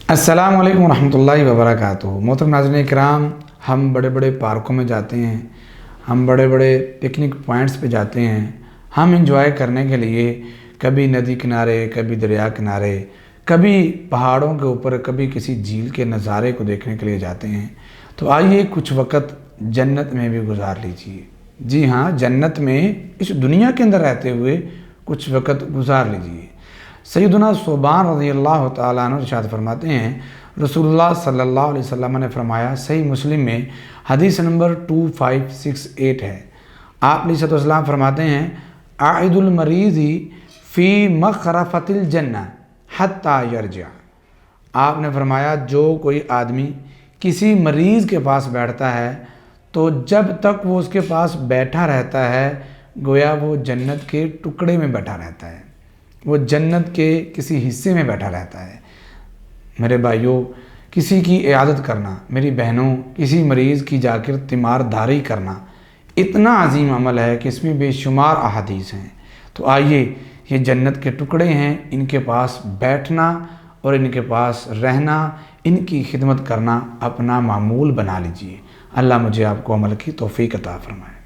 السلام علیکم ورحمۃ اللہ وبرکاتہ۔ محترم ناظرین کرام، ہم بڑے بڑے پارکوں میں جاتے ہیں، ہم بڑے بڑے پکنک پوائنٹس پہ جاتے ہیں، ہم انجوائے کرنے کے لیے کبھی ندی کنارے، کبھی دریا کنارے، کبھی پہاڑوں کے اوپر، کبھی کسی جھیل کے نظارے کو دیکھنے کے لیے جاتے ہیں۔ تو آئیے کچھ وقت جنت میں بھی گزار لیجیے۔ جی ہاں، جنت میں اس دنیا کے اندر رہتے ہوئے کچھ وقت گزار لیجیے۔ سیدنا ثوبان رضی اللہ تعالیٰ عنہ ارشاد فرماتے ہیں، رسول اللہ صلی اللہ علیہ وسلم نے فرمایا، صحیح مسلم میں حدیث نمبر 2568 ہے، آپ علیہ السلام فرماتے ہیں، عائد المریض فی مغرفۃ الجنہ حتی یرجع۔ آپ نے فرمایا جو کوئی آدمی کسی مریض کے پاس بیٹھتا ہے تو جب تک وہ اس کے پاس بیٹھا رہتا ہے گویا وہ جنت کے ٹکڑے میں بیٹھا رہتا ہے، وہ جنت کے کسی حصے میں بیٹھا رہتا ہے۔ میرے بھائیوں، کسی کی عیادت کرنا، میری بہنوں، کسی مریض کی جا کر تیمار داری کرنا اتنا عظیم عمل ہے کہ اس میں بے شمار احادیث ہیں۔ تو آئیے، یہ جنت کے ٹکڑے ہیں، ان کے پاس بیٹھنا اور ان کے پاس رہنا، ان کی خدمت کرنا اپنا معمول بنا لیجئے۔ اللہ مجھے آپ کو عمل کی توفیق عطا فرمائے۔